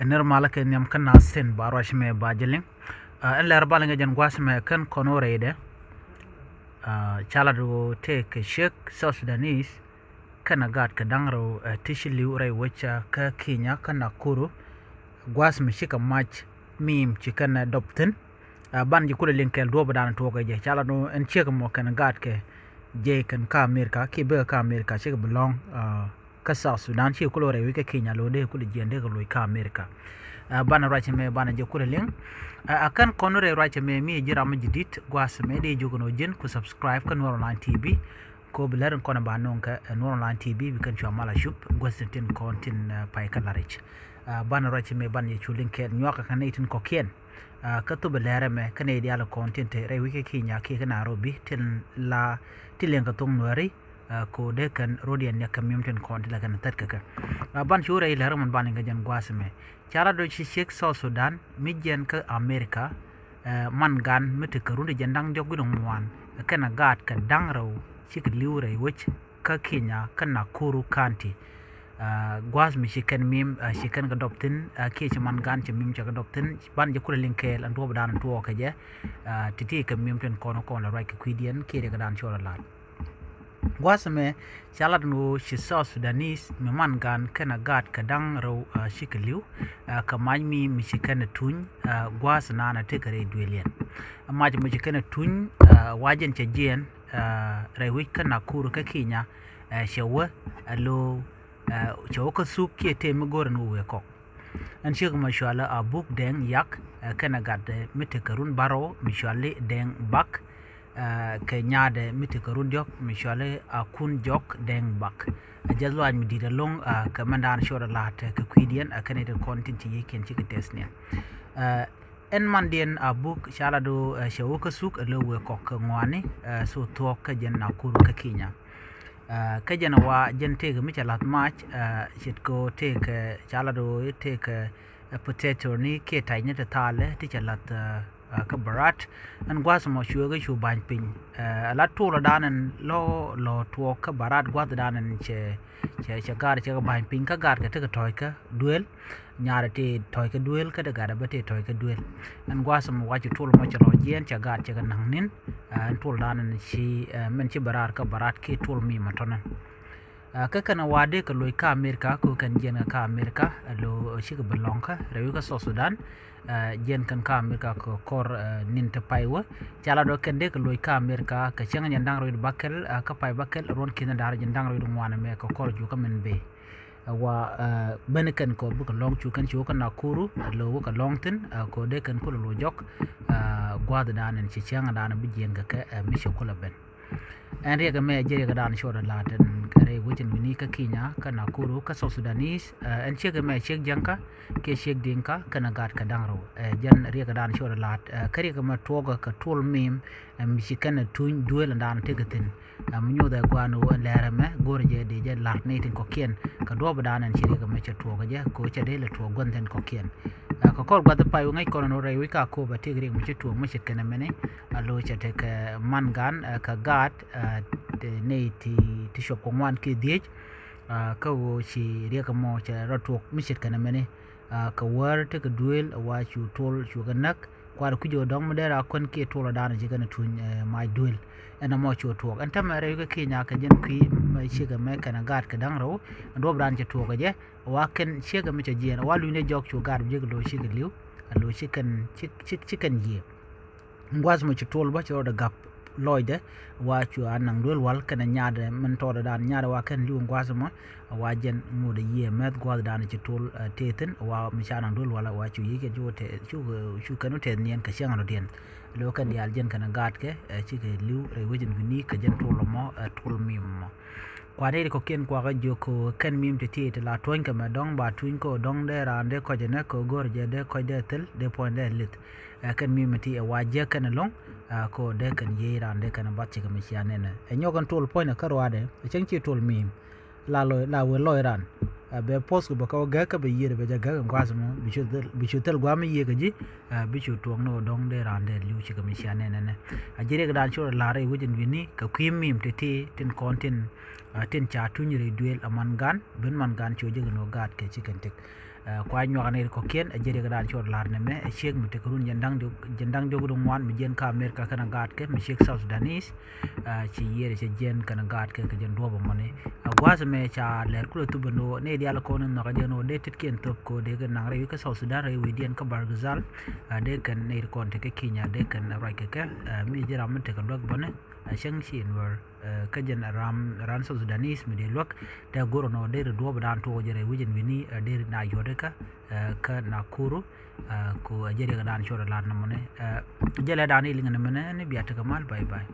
normal ke nyam kan nasen barosh me bajeling en ler balinga jan gwas me kan konore de chala do take shek South Sudanese kana gat ka dangro tishili urai wacha ka Kenya kana kuru gwas me shika match mim chikana dopten ban ji kula linkel do badan to ga je chala do en cheka mo kana gat ke je kan ka America ki be ka America cheka belong ka South Sudan chi kula urai wika Kenya lo de kula jende ga lo ka America bana racha me bana je kula ling akan konore racha me mi jira ma jidit gwas me de jogono jen ku subscribe kan online tv ko bilarin kona banon ka online tv bi kan chwa mala shup gwasentin kontin pai kalarich bana racha me ban ye chulin ke nyoka kan itin kokien ka to bilare me kan e diala kontin te re wiki Kenya ke kana robi tin la tilen ka tong nuari ko de kan rodian ya kamyumten kontin la kan tatkaka ban shure ila raman ban ngajan gwasme cara do ci Sheikh South Sudan mijen ka America man gan mete karunde jandang jogudong wan kana gat ka dangraw ci liure wich ka Kenya kana Nakuru County gwas mi chicken mim chicken ga doptin ke ci man gan ci mim ci ga doptin ban je kula linkel an do badan to ka je titi ka mim ten kono kono right kwidien ke de ga dan chora lad gwasme chalad no shi South Sudanese mi man gan kana gat kadang raw shikliu kamaj mi shikana tun gwas na na tekare duelian amaj mi shikana tun wajen chajen rewi kana kuru ka Kenya shawa alo chawa ka sukke te mi goran uwe kok an shik ma shala abuk deng yak kana gat mitekarun baro mi shale deng bak Kenya de mitikarun jok mishale akun jok deng bak jazlo aj midira long kamandan shora lat ka kwidien akane de content yi ken ci tesne en mandien abuk shala do shawuka suk lewe kok ngwani so to ka jen nakuru ka Kenya ka jen wa jen te ga michalat match shit ko te ka shala do te ka potato ni ke tayne ta tale ti chalat ka barat an gwas mo shuga shu ban pin la tola danan lo to ka barat gwas danan che gar che ban pin ka gar ka te toy ka duel nyaare te toy ka duel ka daga ba te toy ka duel an gwas mo wachi tola mo chalo jen che gar che nang nin an tola danan chi men chi barat ka barat ke tol mi matonan ka kana wade ka loy ka America ko kan jena ka America lo shi ka belonka rewi ka South Sudan jen kan ka America ko kor ninta paywa chala do kan de ko loy ka America ka changa nyandang roid bakel ka pay bakel ron kina dar nyandang roid ngwana me ko kor ju ka men be wa ben kan ko bu ko long chu kan chu kan Nakuru lo ko longtin ko de kan ko lo jok gwada danen ci changa danen bi jen ka mi shokola ben en riga me jere ga dan shora laten kare wutin wini ka Kenya ka Nakuru ka South Sudanese en chega me cheg janka ke cheg dinka kana gat ka dangro jan riga dan shora lat kare ga ma toga ka tol mim mi shikana tun duel dan tegatin munyo da gwano lere me gorje de je lat netin ko kien ka do badan en chega me che toga je ko che de le to gonten ko kien ka kor gwada payu ngai kono no rewi ka ko ba tigri mu che to mu che kana mene alo che te ka mangan ka gat ne ti shop ko wan ke diej ka wo chi re ka mo che rotok mi che kana mene ka war te ka duel wa chu tol chu ganak kwar ku jo dong modera kon ke tolo dana je kana tun mai duel ena mo chu to an tamare ka Kenya ka jen ki mai shiga me kana gat ka dang ro ndo bran che to ka je wa ken shiga mi che je wa lu ne jok chu gar je lo shiga liu lo chicken chicken ye ngwas mo chu tol ba cho da gap loide wa chu anang dul wal kana nyaade man to da dan nyaade wa ken liu ngwas mo wa jen mo de ye met gwal dan che tol teten wa mi chanang dul wala wa chu yike ju te chu kanu te nien ka shang no den lo kan yal jen kana gat ke chi ke liu re wejin vini ka jen tol mo tol mim mo kwa de ko ken kwa ga jo ko ken mim te te la toin ka ma dong ba tuin ko dong de rande ko jene ko gor je de ko de tel de point de lit ken mim ti wa je kan long ko de kan ye rande kan ba chi ka mi siane ne nyogan tol point ka ro ade chen chi tol mim la we lo ran be post ko ka ga ka be yire be ga ngwas mo bi chu tel gwa mi ye ga ji bi chu tong no dong de ran de liu chi ka mi siane ne a jire ga dan chu la re wujin wini ka kwim mim te tin content tin cha tu ni duel aman gan ben man gan chu je no gat ke chicken tik kwa nyogane ko ken ajere ga dan chor lar ne me shek mi te kurun jendang de gudum wan mi jen ka America kana gat ke mi shek South Sudanese ci yere ci jen kana gat ke jen do ba mone gwas me cha ler kulo tubano ne dia la ko no ga jeno de tit ken top ko de ga nang re ka South Sudan re wi dien ka bargazal de kan ne kon te ke Kenya de kan ra ke mi jera mi te ka lok bone sheng shin war ka jen ran South Sudanese mi de lok de goro no de do ba dan to jere wijin wini de na yode ka Nakuru ko ajere ga dan chora lar na mone jele dan ilinga na mene ne biata kamal bye bye